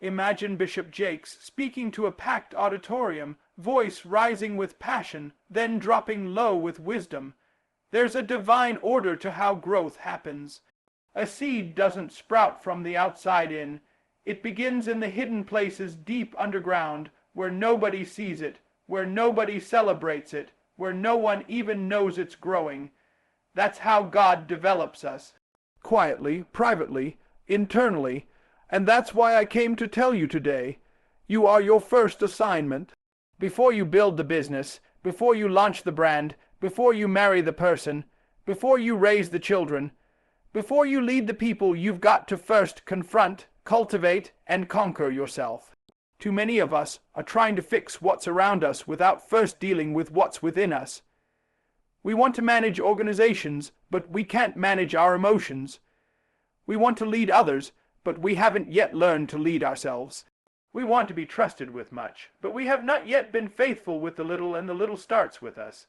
Imagine Bishop Jakes speaking to a packed auditorium, voice rising with passion, then dropping low with wisdom. There's a divine order to how growth happens. A seed doesn't sprout from the outside in. It begins in the hidden places deep underground, where nobody sees it, where nobody celebrates it, where no one even knows it's growing. That's how God develops us. Quietly, privately, internally. And that's why I came to tell you today. You are your first assignment. Before you build the business, before you launch the brand, before you marry the person, before you raise the children, before you lead the people, you've got to first confront, cultivate, and conquer yourself. Too many of us are trying to fix what's around us without first dealing with what's within us. We want to manage organizations, but we can't manage our emotions. We want to lead others, but we haven't yet learned to lead ourselves. We want to be trusted with much, but we have not yet been faithful with the little, and the little starts with us.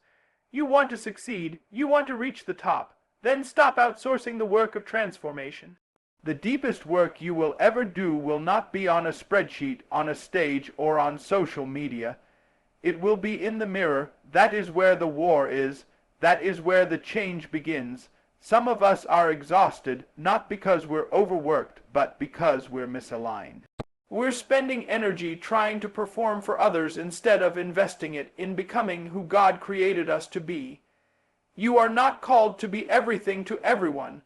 You want to succeed, you want to reach the top, then stop outsourcing the work of transformation. The deepest work you will ever do will not be on a spreadsheet, on a stage, or on social media. It will be in the mirror. That is where the war is. That is where the change begins. Some of us are exhausted, not because we're overworked, but because we're misaligned. We're spending energy trying to perform for others instead of investing it in becoming who God created us to be. You are not called to be everything to everyone.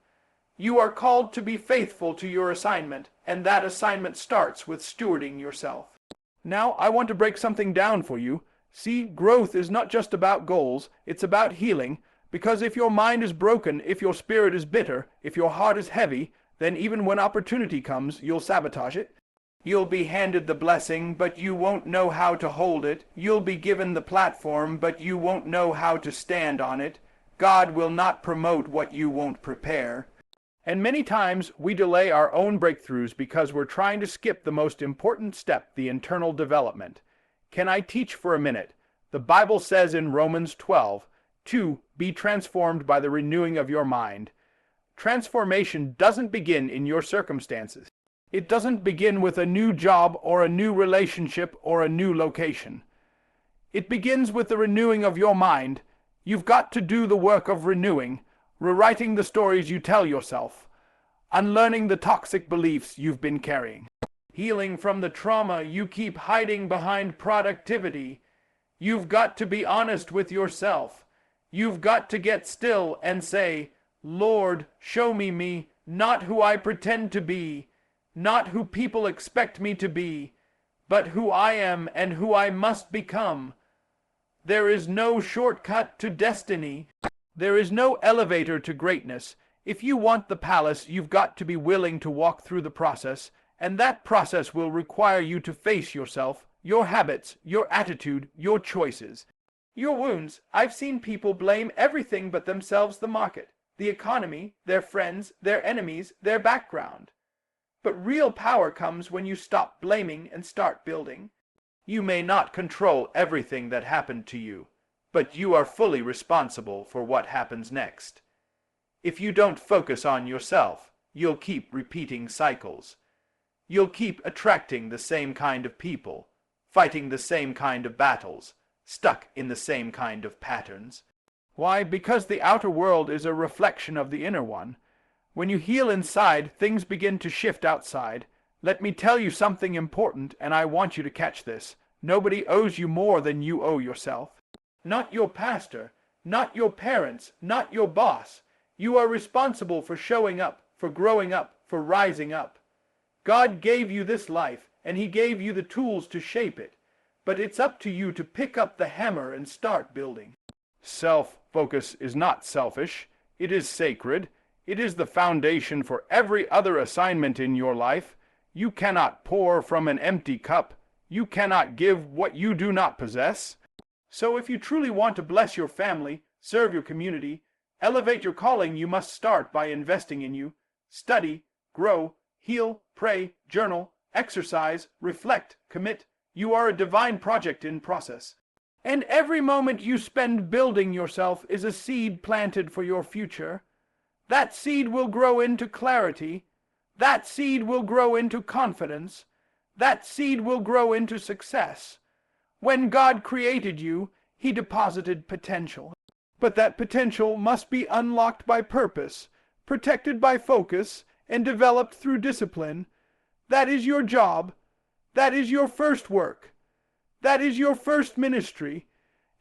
You are called to be faithful to your assignment, and that assignment starts with stewarding yourself. Now, I want to break something down for you. See, growth is not just about goals, it's about healing, because if your mind is broken, if your spirit is bitter, if your heart is heavy, then even when opportunity comes, you'll sabotage it. You'll be handed the blessing, but you won't know how to hold it. You'll be given the platform, but you won't know how to stand on it. God will not promote what you won't prepare. And many times we delay our own breakthroughs because we're trying to skip the most important step, the internal development. Can I teach for a minute? The Bible says in Romans 12, to be transformed by the renewing of your mind. Transformation doesn't begin in your circumstances. It doesn't begin with a new job or a new relationship or a new location. It begins with the renewing of your mind. You've got to do the work of renewing, rewriting the stories you tell yourself, unlearning the toxic beliefs you've been carrying, healing from the trauma you keep hiding behind productivity. You've got to be honest with yourself. You've got to get still and say, Lord, show me, not who I pretend to be, not who people expect me to be, but who I am and who I must become. There is no shortcut to destiny. There is no elevator to greatness. If you want the palace, you've got to be willing to walk through the process, and that process will require you to face yourself, your habits, your attitude, your choices. Your wounds. I've seen people blame everything but themselves, the market, the economy, their friends, their enemies, their background. But real power comes when you stop blaming and start building. You may not control everything that happened to you, but you are fully responsible for what happens next. If you don't focus on yourself, you'll keep repeating cycles. You'll keep attracting the same kind of people, fighting the same kind of battles, stuck in the same kind of patterns. Why? Because the outer world is a reflection of the inner one. When you heal inside, things begin to shift outside. Let me tell you something important, and I want you to catch this. Nobody owes you more than you owe yourself. Not your pastor, not your parents, not your boss. You are responsible for showing up, for growing up, for rising up. God gave you this life, and He gave you the tools to shape it. But it's up to you to pick up the hammer and start building. Self-focus is not selfish. It is sacred. It is the foundation for every other assignment in your life. You cannot pour from an empty cup. You cannot give what you do not possess. So if you truly want to bless your family, serve your community, elevate your calling, you must start by investing in you. Study, grow, heal, pray, journal, exercise, reflect, commit. You are a divine project in process. And every moment you spend building yourself is a seed planted for your future. That seed will grow into clarity. That seed will grow into confidence. that seed will grow into success. When God created you, He deposited potential. But that potential must be unlocked by purpose, protected by focus, and developed through discipline. That is your job. That is your first work. That is your first ministry.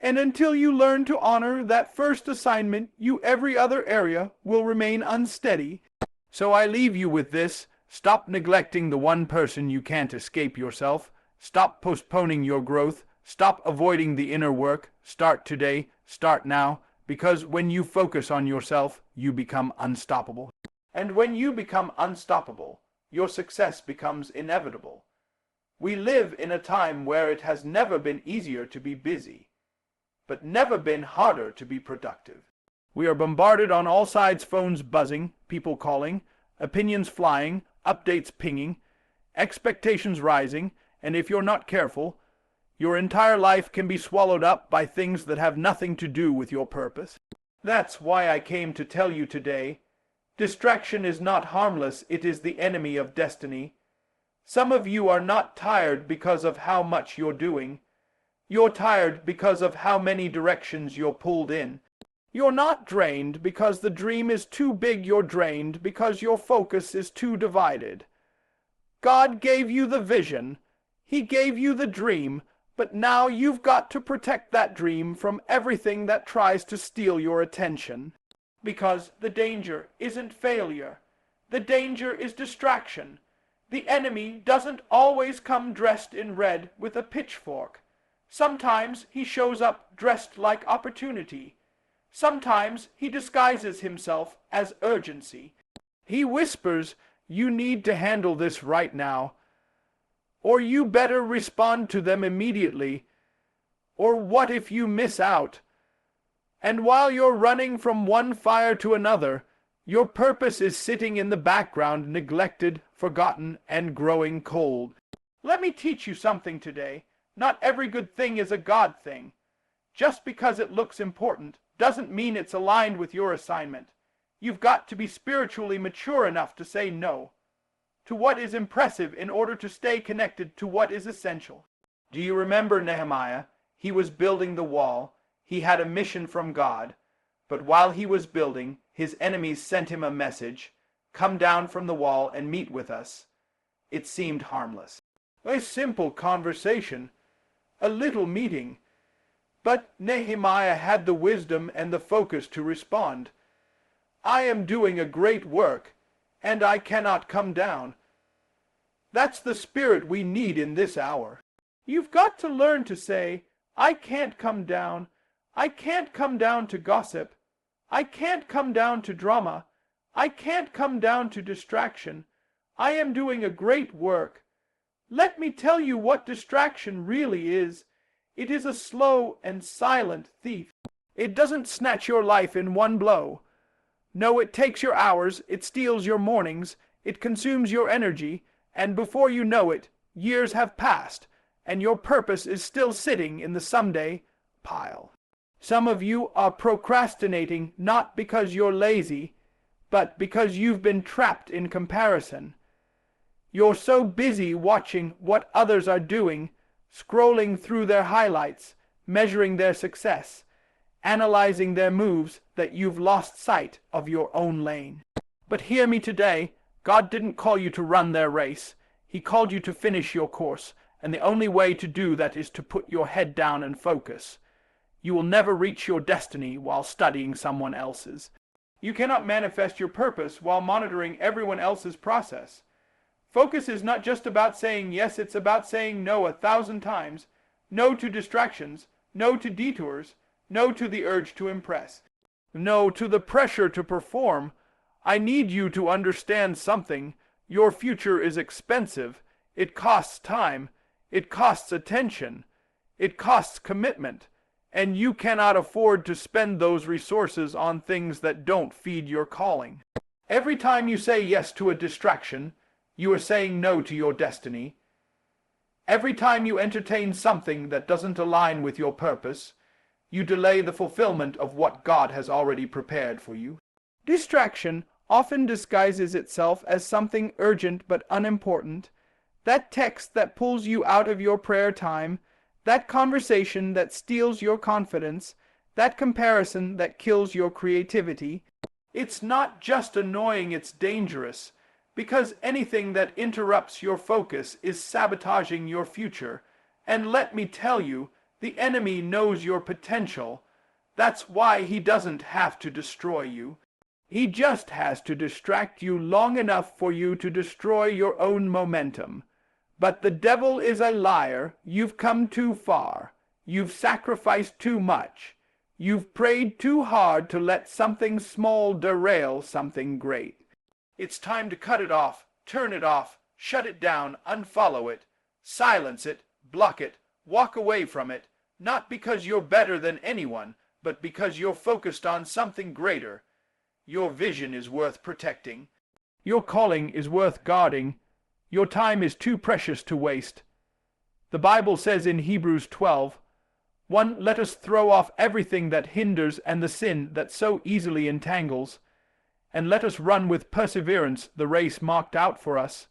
And until you learn to honor that first assignment, every other area will remain unsteady. So I leave you with this. Stop neglecting the one person you can't escape yourself. Stop postponing your growth. Stop avoiding the inner work. Start today. Start now. Because when you focus on yourself, you become unstoppable. And when you become unstoppable, your success becomes inevitable. We live in a time where it has never been easier to be busy, but never been harder to be productive. We are bombarded on all sides, phones buzzing, people calling, opinions flying, updates pinging, expectations rising, and if you're not careful, your entire life can be swallowed up by things that have nothing to do with your purpose. That's why I came to tell you today, distraction is not harmless, it is the enemy of destiny. Some of you are not tired because of how much you're doing. You're tired because of how many directions you're pulled in. You're not drained because the dream is too big, you're drained because your focus is too divided. God gave you the vision. He gave you the dream, but now you've got to protect that dream from everything that tries to steal your attention. Because the danger isn't failure. The danger is distraction. The enemy doesn't always come dressed in red with a pitchfork. Sometimes he shows up dressed like opportunity. Sometimes he disguises himself as urgency. He whispers, "You need to handle this right now," or "You better respond to them immediately," or "What if you miss out?" And while you're running from one fire to another, your purpose is sitting in the background, neglected, forgotten, and growing cold. Let me teach you something today. Not every good thing is a God thing. Just because it looks important doesn't mean it's aligned with your assignment. You've got to be spiritually mature enough to say no to what is impressive in order to stay connected to what is essential. Do you remember Nehemiah? He was building the wall. He had a mission from God. But while he was building, his enemies sent him a message, "Come down from the wall and meet with us." It seemed harmless. A simple conversation, a little meeting. But Nehemiah had the wisdom and the focus to respond. "I am doing a great work, and I cannot come down." That's the spirit we need in this hour. You've got to learn to say, "I can't come down. I can't come down to gossip. I can't come down to drama. I can't come down to distraction. I am doing a great work." Let me tell you what distraction really is. It is a slow and silent thief. It doesn't snatch your life in one blow. No, it takes your hours, it steals your mornings, it consumes your energy, and before you know it, years have passed, and your purpose is still sitting in the someday pile. Some of you are procrastinating not because you're lazy, but because you've been trapped in comparison. You're so busy watching what others are doing, scrolling through their highlights, measuring their success, analyzing their moves, that you've lost sight of your own lane. But hear me today, God didn't call you to run their race. He called you to finish your course, and the only way to do that is to put your head down and focus. You will never reach your destiny while studying someone else's. You cannot manifest your purpose while monitoring everyone else's process. Focus is not just about saying yes, it's about saying no 1,000 times. No to distractions, no to detours, no to the urge to impress, no to the pressure to perform. I need you to understand something. Your future is expensive. It costs time. It costs attention. It costs commitment. And you cannot afford to spend those resources on things that don't feed your calling. Every time you say yes to a distraction, you are saying no to your destiny. Every time you entertain something that doesn't align with your purpose, you delay the fulfillment of what God has already prepared for you. Distraction often disguises itself as something urgent but unimportant, that text that pulls you out of your prayer time, that conversation that steals your confidence, that comparison that kills your creativity. It's not just annoying, it's dangerous, because anything that interrupts your focus is sabotaging your future. And let me tell you, the enemy knows your potential. That's why he doesn't have to destroy you. He just has to distract you long enough for you to destroy your own momentum. But the devil is a liar. You've come too far. You've sacrificed too much. You've prayed too hard to let something small derail something great. It's time to cut it off, turn it off, shut it down, unfollow it, silence it, block it, walk away from it, not because you're better than anyone, but because you're focused on something greater. Your vision is worth protecting. Your calling is worth guarding. Your time is too precious to waste. The Bible says in Hebrews 12:1, let us throw off everything that hinders and the sin that so easily entangles, and let us run with perseverance the race marked out for us.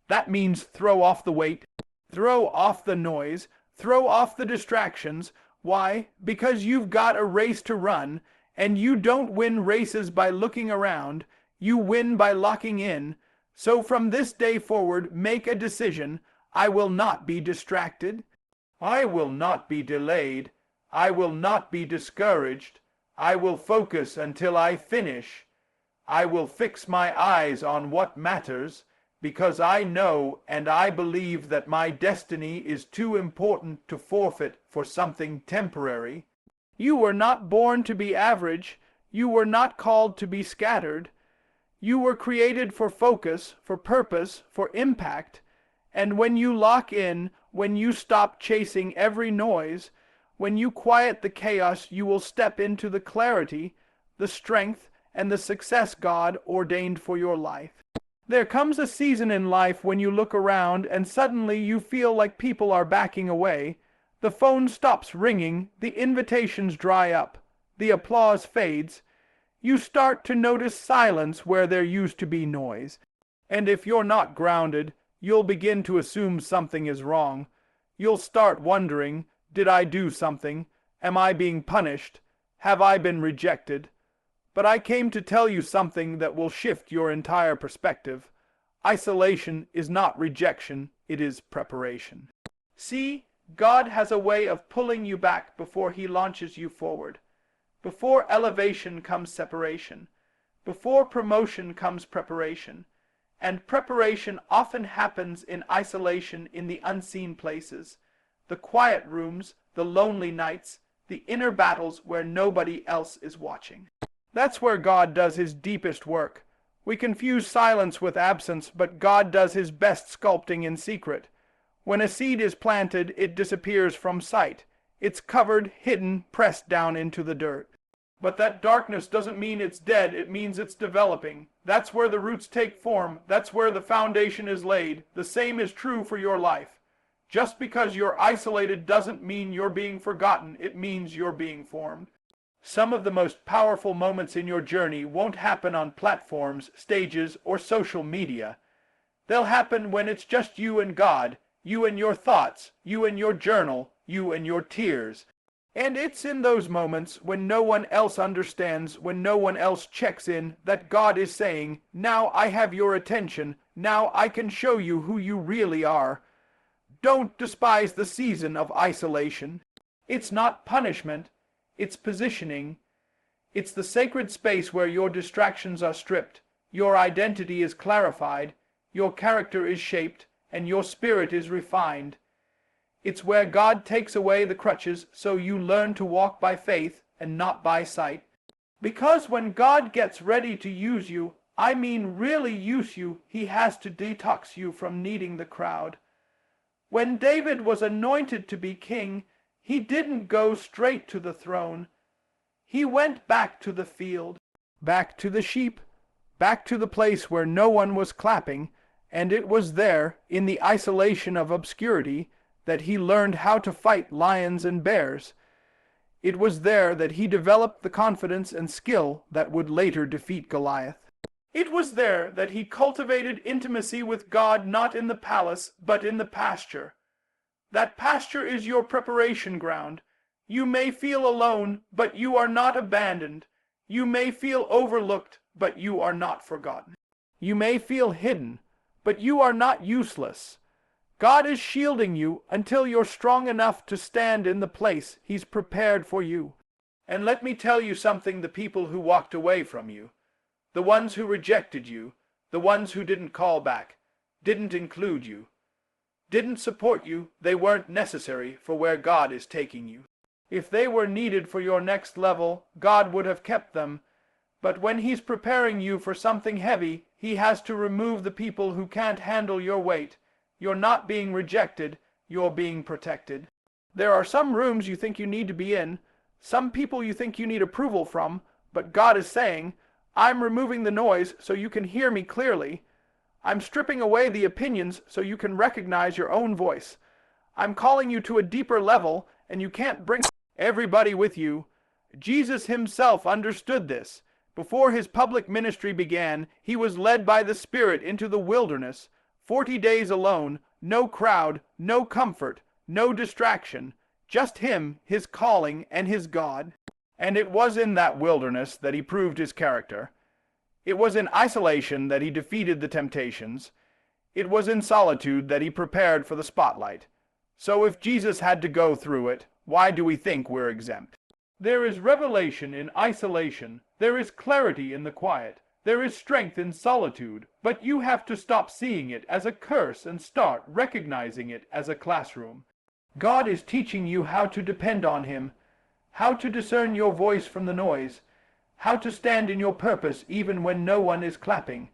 That means throw off the weight, throw off the noise, throw off the distractions. Why? Because you've got a race to run, and you don't win races by looking around. You win by locking in. So from this day forward, make a decision. I will not be distracted. I will not be delayed. I will not be discouraged. I will focus until I finish. I will fix my eyes on what matters, because I know and I believe that my destiny is too important to forfeit for something temporary. You were not born to be average. You were not called to be scattered. You were created for focus, for purpose, for impact. And when you lock in, when you stop chasing every noise, when you quiet the chaos, you will step into the clarity, the strength, and the success God ordained for your life. There comes a season in life when you look around and suddenly you feel like people are backing away. The phone stops ringing, the invitations dry up, the applause fades. You start to notice silence where there used to be noise. And if you're not grounded, you'll begin to assume something is wrong. You'll start wondering, did I do something? Am I being punished? Have I been rejected? But I came to tell you something that will shift your entire perspective. Isolation is not rejection, it is preparation. See, God has a way of pulling you back before he launches you forward. Before elevation comes separation. Before promotion comes preparation. And preparation often happens in isolation, in the unseen places, the quiet rooms, the lonely nights, the inner battles where nobody else is watching. That's where God does his deepest work. We confuse silence with absence, but God does his best sculpting in secret. When a seed is planted, it disappears from sight. It's covered, hidden, pressed down into the dirt. But that darkness doesn't mean it's dead, it means it's developing. That's where the roots take form. That's where the foundation is laid. The same is true for your life. Just because you're isolated doesn't mean you're being forgotten. It means you're being formed. Some of the most powerful moments in your journey won't happen on platforms, stages, or social media. They'll happen when it's just you and God, you and your thoughts, you and your journal, you and your tears. And it's in those moments when no one else understands, when no one else checks in, that God is saying, now I have your attention, now I can show you who you really are. Don't despise the season of isolation. It's not punishment, it's positioning. It's the sacred space where your distractions are stripped, your identity is clarified, your character is shaped, and your spirit is refined. It's where God takes away the crutches so you learn to walk by faith and not by sight. Because when God gets ready to use you, I mean really use you, he has to detox you from needing the crowd. When David was anointed to be king, he didn't go straight to the throne. He went back to the field, back to the sheep, back to the place where no one was clapping, and it was there, in the isolation of obscurity, that he learned how to fight lions and bears. It was there that he developed the confidence and skill that would later defeat Goliath. It was there that he cultivated intimacy with God, not in the palace, but in the pasture. That pasture is your preparation ground. You may feel alone, but you are not abandoned. You may feel overlooked, but you are not forgotten. You may feel hidden, but you are not useless. God is shielding you until you're strong enough to stand in the place He's prepared for you. And let me tell you something, the people who walked away from you, the ones who rejected you, the ones who didn't call back, didn't include you, didn't support you, they weren't necessary for where God is taking you. If they were needed for your next level, God would have kept them. But when He's preparing you for something heavy, He has to remove the people who can't handle your weight. You're not being rejected, you're being protected. There are some rooms you think you need to be in, some people you think you need approval from, but God is saying, I'm removing the noise so you can hear me clearly. I'm stripping away the opinions so you can recognize your own voice. I'm calling you to a deeper level, and you can't bring everybody with you. Jesus Himself understood this. Before His public ministry began, He was led by the Spirit into the wilderness, 40 days alone, no crowd, no comfort, no distraction, just Him, His calling, and His God. And it was in that wilderness that He proved His character. It was in isolation that He defeated the temptations. It was in solitude that He prepared for the spotlight. So if Jesus had to go through it, why do we think we're exempt? There is revelation in isolation. There is clarity in the quiet. There is strength in solitude. But you have to stop seeing it as a curse and start recognizing it as a classroom. God is teaching you how to depend on Him, how to discern your voice from the noise, how to stand in your purpose even when no one is clapping.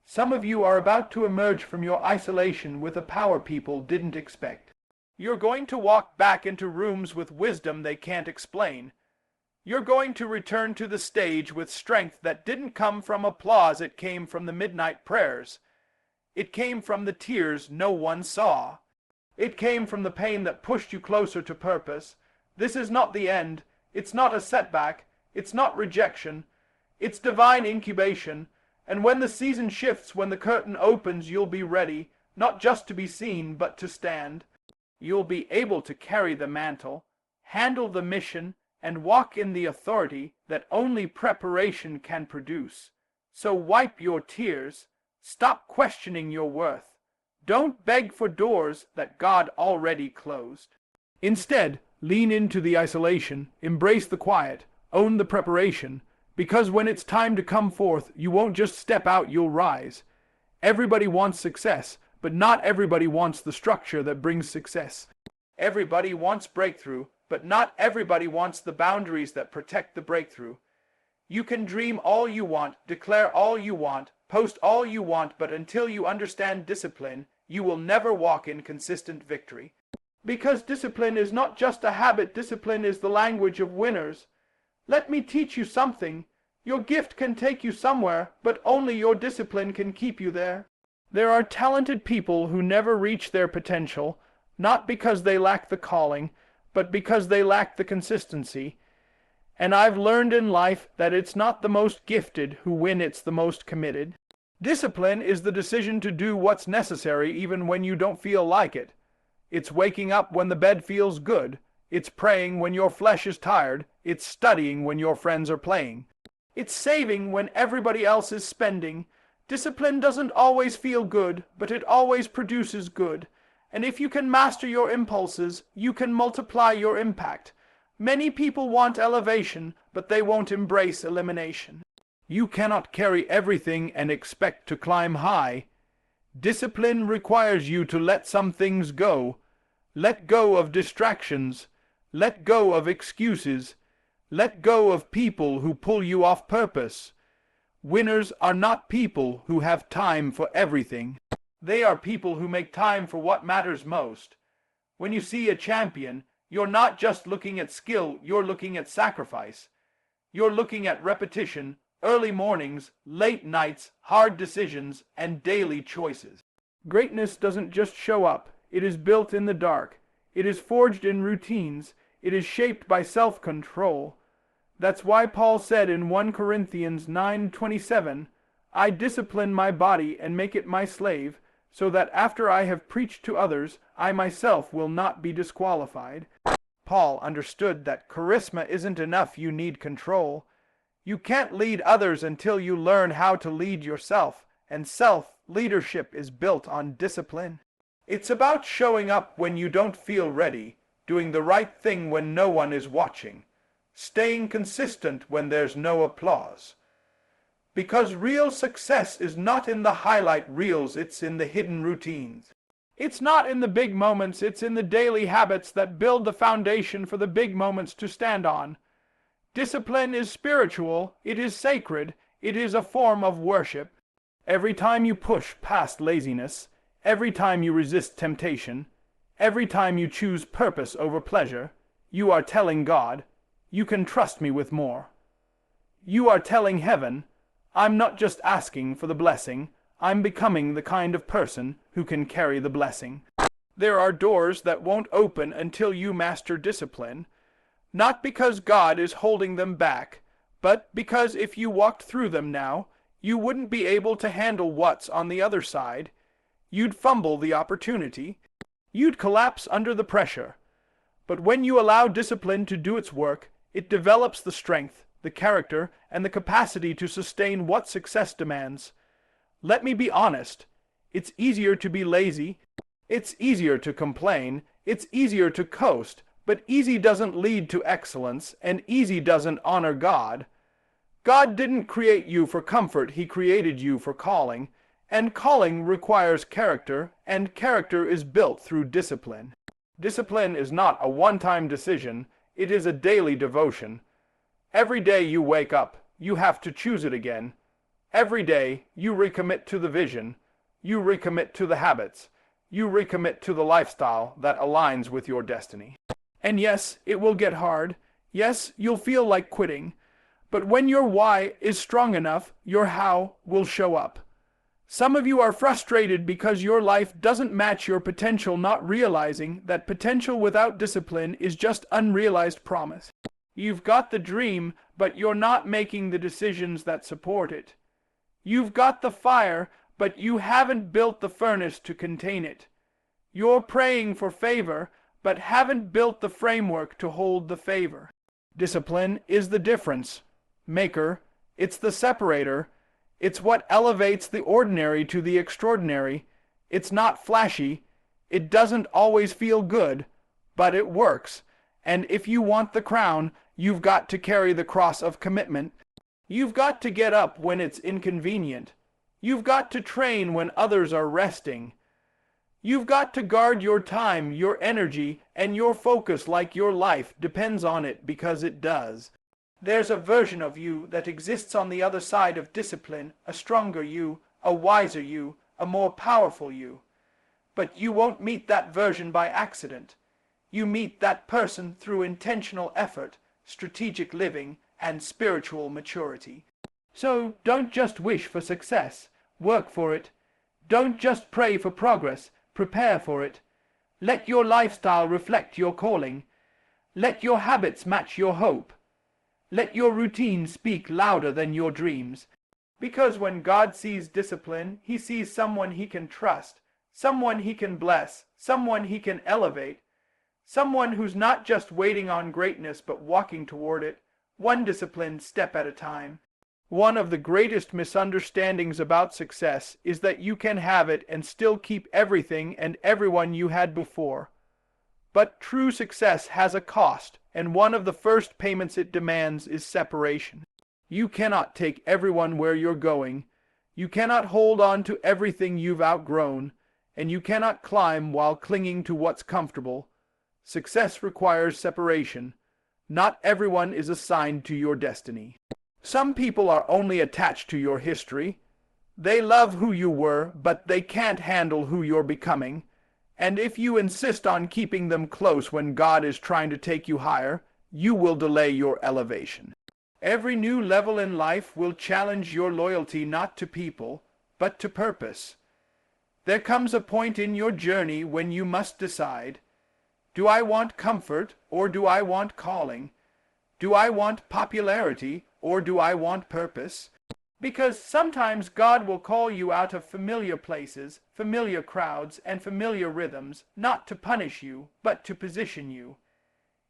Some of you are about to emerge from your isolation with a power people didn't expect. You're going to walk back into rooms with wisdom they can't explain. You're going to return to the stage with strength that didn't come from applause, it came from the midnight prayers. It came from the tears no one saw. It came from the pain that pushed you closer to purpose. This is not the end. It's not a setback. It's not rejection. It's divine incubation. And when the season shifts, when the curtain opens, you'll be ready, not just to be seen, but to stand. You'll be able to carry the mantle, handle the mission, and walk in the authority that only preparation can produce. So wipe your tears. Stop questioning your worth. Don't beg for doors that God already closed. Instead, lean into the isolation, embrace the quiet, own the preparation, because when it's time to come forth, you won't just step out, you'll rise. Everybody wants success, but not everybody wants the structure that brings success. Everybody wants breakthrough, but not everybody wants the boundaries that protect the breakthrough. You can dream all you want, declare all you want, post all you want, but until you understand discipline, you will never walk in consistent victory. Because discipline is not just a habit, discipline is the language of winners. Let me teach you something. Your gift can take you somewhere, but only your discipline can keep you there. There are talented people who never reach their potential, not because they lack the calling, but because they lack the consistency. And I've learned in life that it's not the most gifted who win, it's the most committed. Discipline is the decision to do what's necessary even when you don't feel like it. It's waking up when the bed feels good. It's praying when your flesh is tired. It's studying when your friends are playing. It's saving when everybody else is spending. Discipline doesn't always feel good, but it always produces good. And if you can master your impulses, you can multiply your impact. Many people want elevation, but they won't embrace elimination. You cannot carry everything and expect to climb high. Discipline requires you to let some things go. Let go of distractions. Let go of excuses. Let go of people who pull you off purpose. Winners are not people who have time for everything. They are people who make time for what matters most. When you see a champion, you're not just looking at skill, you're looking at sacrifice. You're looking at repetition, early mornings, late nights, hard decisions, and daily choices. Greatness doesn't just show up. It is built in the dark. It is forged in routines. It is shaped by self-control. That's why Paul said in 1 Corinthians 9:27, I discipline my body and make it my slave, so that after I have preached to others, I myself will not be disqualified. Paul understood that charisma isn't enough, you need control. You can't lead others until you learn how to lead yourself, and self-leadership is built on discipline. It's about showing up when you don't feel ready, doing the right thing when no one is watching, staying consistent when there's no applause. Because real success is not in the highlight reels, it's in the hidden routines. It's not in the big moments, it's in the daily habits that build the foundation for the big moments to stand on. Discipline is spiritual, it is sacred, it is a form of worship. Every time you push past laziness, every time you resist temptation, every time you choose purpose over pleasure, you are telling God, you can trust me with more. You are telling heaven, I'm not just asking for the blessing, I'm becoming the kind of person who can carry the blessing. There are doors that won't open until you master discipline, not because God is holding them back, but because if you walked through them now, you wouldn't be able to handle what's on the other side. You'd fumble the opportunity. You'd collapse under the pressure. But when you allow discipline to do its work, it develops the strength, the character, and the capacity to sustain what success demands. Let me be honest. It's easier to be lazy. It's easier to complain. It's easier to coast. But easy doesn't lead to excellence, and easy doesn't honor God. God didn't create you for comfort, He created you for calling. And calling requires character, and character is built through discipline. Discipline is not a one-time decision, it is a daily devotion. Every day you wake up, you have to choose it again. Every day you recommit to the vision, you recommit to the habits, you recommit to the lifestyle that aligns with your destiny. And yes, it will get hard. Yes, you'll feel like quitting. But when your why is strong enough, your how will show up. Some of you are frustrated because your life doesn't match your potential, not realizing that potential without discipline is just unrealized promise. You've got the dream, but you're not making the decisions that support it. You've got the fire, but you haven't built the furnace to contain it. You're praying for favor, but haven't built the framework to hold the favor. Discipline is the difference maker, it's the separator, it's what elevates the ordinary to the extraordinary. It's not flashy, it doesn't always feel good, but it works. And if you want the crown, you've got to carry the cross of commitment. You've got to get up when it's inconvenient. You've got to train when others are resting. You've got to guard your time, your energy, and your focus like your life depends on it, because it does. There's a version of you that exists on the other side of discipline, a stronger you, a wiser you, a more powerful you. But you won't meet that version by accident. You meet that person through intentional effort, strategic living, and spiritual maturity. So don't just wish for success, work for it. Don't just pray for progress, prepare for it. Let your lifestyle reflect your calling. Let your habits match your hope. Let your routine speak louder than your dreams. Because when God sees discipline, He sees someone He can trust, someone He can bless, someone He can elevate, someone who's not just waiting on greatness but walking toward it, one disciplined step at a time. One of the greatest misunderstandings about success is that you can have it and still keep everything and everyone you had before. But true success has a cost, and one of the first payments it demands is separation. You cannot take everyone where you're going. You cannot hold on to everything you've outgrown, and you cannot climb while clinging to what's comfortable. Success requires separation. Not everyone is assigned to your destiny. Some people are only attached to your history. They love who you were, but they can't handle who you're becoming. And if you insist on keeping them close when God is trying to take you higher, you will delay your elevation. Every new level in life will challenge your loyalty not to people, but to purpose. There comes a point in your journey when you must decide, do I want comfort or do I want calling? Do I want popularity or do I want purpose? Because sometimes God will call you out of familiar places, familiar crowds, and familiar rhythms, not to punish you, but to position you.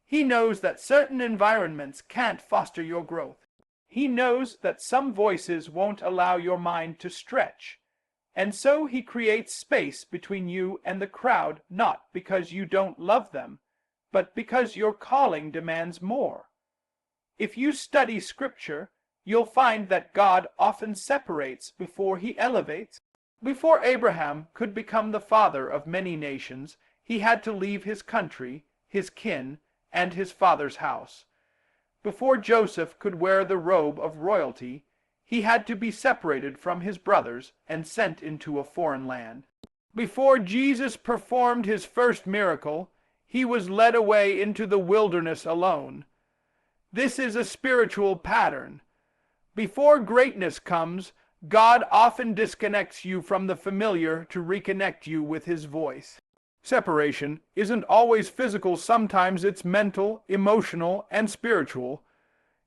He knows that certain environments can't foster your growth. He knows that some voices won't allow your mind to stretch. And so he creates space between you and the crowd, not because you don't love them, but because your calling demands more. If you study Scripture, you'll find that God often separates before he elevates. Before Abraham could become the father of many nations, he had to leave his country, his kin, and his father's house. Before Joseph could wear the robe of royalty, he had to be separated from his brothers and sent into a foreign land. Before Jesus performed his first miracle, he was led away into the wilderness alone. This is a spiritual pattern. Before greatness comes, God often disconnects you from the familiar to reconnect you with his voice. Separation isn't always physical, sometimes it's mental, emotional, and spiritual.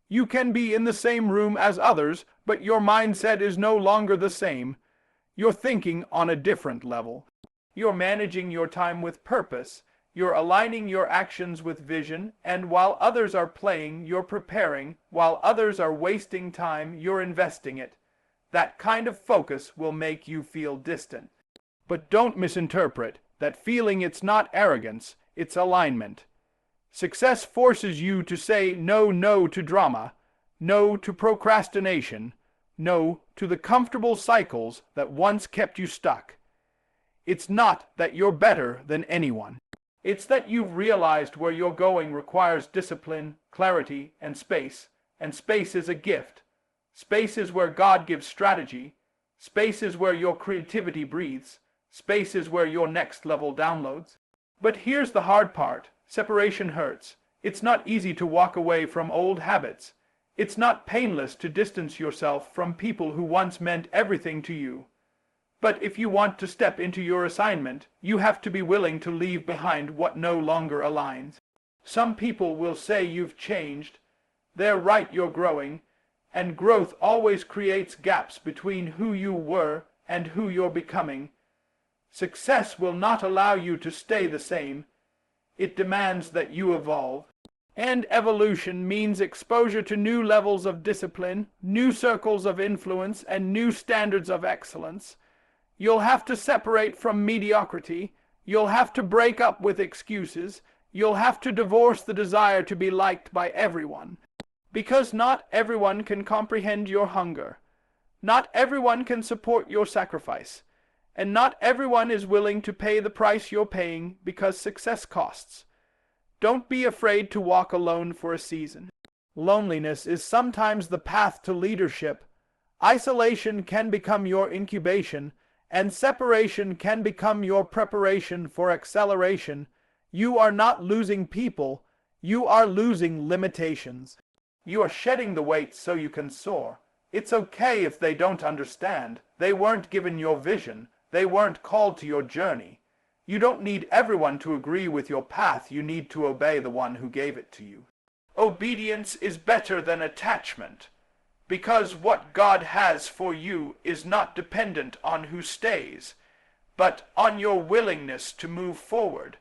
You can be in the same room as others, but your mindset is no longer the same. You're thinking on a different level. You're managing your time with purpose. You're aligning your actions with vision, and while others are playing, you're preparing. While others are wasting time, you're investing it. That kind of focus will make you feel distant. But don't misinterpret that feeling. It's not arrogance, it's alignment. Success forces you to say no to drama, no to procrastination, no to the comfortable cycles that once kept you stuck. It's not that you're better than anyone. It's that you've realized where you're going requires discipline, clarity, and space is a gift. Space is where God gives strategy. Space is where your creativity breathes. Space is where your next level downloads. But here's the hard part. Separation hurts. It's not easy to walk away from old habits. It's not painless to distance yourself from people who once meant everything to you. But if you want to step into your assignment, you have to be willing to leave behind what no longer aligns. Some people will say you've changed. They're right, you're growing. And growth always creates gaps between who you were and who you're becoming. Success will not allow you to stay the same. It demands that you evolve. And evolution means exposure to new levels of discipline, new circles of influence, and new standards of excellence. You'll have to separate from mediocrity. You'll have to break up with excuses. You'll have to divorce the desire to be liked by everyone. Because not everyone can comprehend your hunger. Not everyone can support your sacrifice. And not everyone is willing to pay the price you're paying, because success costs. Don't be afraid to walk alone for a season. Loneliness is sometimes the path to leadership. Isolation can become your incubation, and separation can become your preparation for acceleration. You are not losing people, you are losing limitations. You are shedding the weight so you can soar. It's okay if they don't understand. They weren't given your vision. They weren't called to your journey. You don't need everyone to agree with your path. You need to obey the one who gave it to you. Obedience is better than attachment, because what God has for you is not dependent on who stays, but on your willingness to move forward.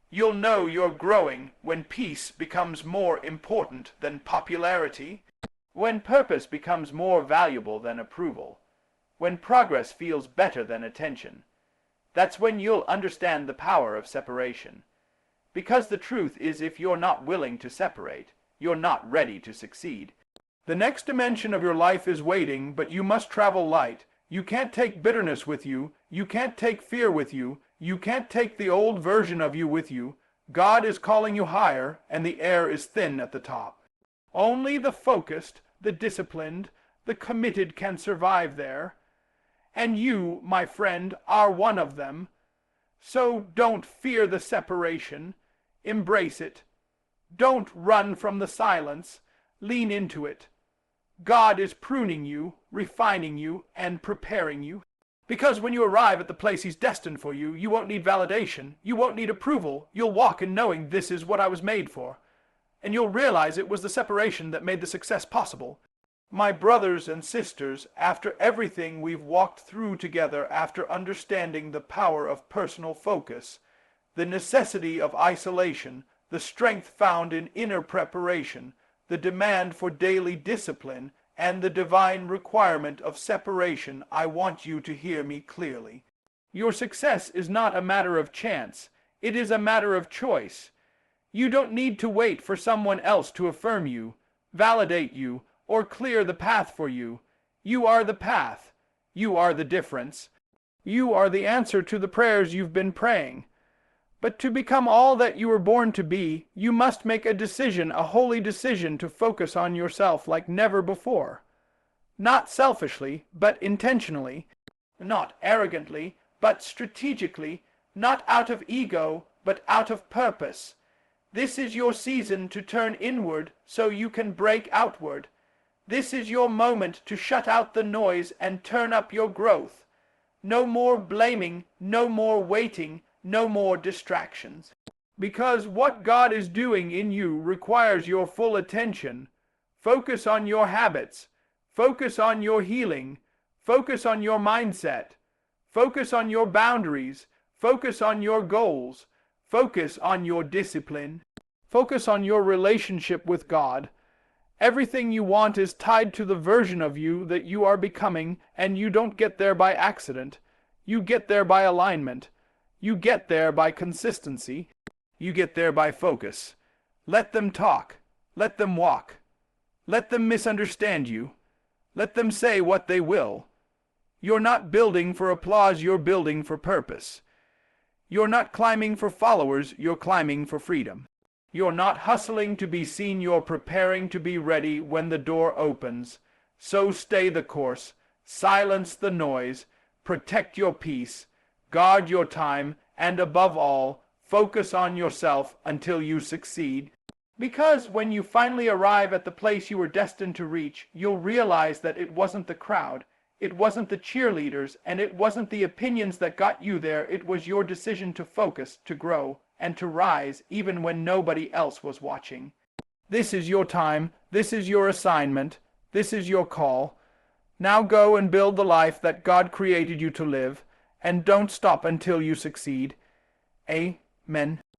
You'll know you're growing when peace becomes more important than popularity, when purpose becomes more valuable than approval, when progress feels better than attention. That's when you'll understand the power of separation. Because the truth is, if you're not willing to separate, you're not ready to succeed. The next dimension of your life is waiting, but you must travel light. You can't take bitterness with you. You can't take fear with you. You can't take the old version of you with you. God is calling you higher, and the air is thin at the top. Only the focused, the disciplined, the committed can survive there. And you, my friend, are one of them. So don't fear the separation. Embrace it. Don't run from the silence. Lean into it. God is pruning you, refining you, and preparing you. Because when you arrive at the place He's destined for you, you won't need validation. You won't need approval. You'll walk in knowing this is what I was made for. And you'll realize it was the separation that made the success possible. My brothers and sisters, after everything we've walked through together, after understanding the power of personal focus, the necessity of isolation, the strength found in inner preparation, the demand for daily discipline, and the divine requirement of separation, I want you to hear me clearly. Your success is not a matter of chance. It is a matter of choice. You don't need to wait for someone else to affirm you, validate you, or clear the path for you. You are the path. You are the difference. You are the answer to the prayers you've been praying. But to become all that you were born to be, you must make a decision, a holy decision, to focus on yourself like never before. Not selfishly, but intentionally. Not arrogantly, but strategically. Not out of ego, but out of purpose. This is your season to turn inward so you can break outward. This is your moment to shut out the noise and turn up your growth. No more blaming, no more waiting, no more distractions. Because what God is doing in you requires your full attention. Focus on your habits. Focus on your healing. Focus on your mindset. Focus on your boundaries. Focus on your goals. Focus on your discipline. Focus on your relationship with God. Everything you want is tied to the version of you that you are becoming, and you don't get there by accident. You get there by alignment. You get there by consistency. You get there by focus. Let them talk. Let them walk. Let them misunderstand you. Let them say what they will. You're not building for applause, you're building for purpose. You're not climbing for followers, you're climbing for freedom. You're not hustling to be seen, you're preparing to be ready when the door opens. So stay the course, silence the noise, protect your peace, guard your time, and above all, focus on yourself until you succeed. Because when you finally arrive at the place you were destined to reach, you'll realize that it wasn't the crowd, it wasn't the cheerleaders, and it wasn't the opinions that got you there. It was your decision to focus, to grow, and to rise even when nobody else was watching. This is your time. This is your assignment. This is your call. Now go and build the life that God created you to live, and don't stop until you succeed. Amen.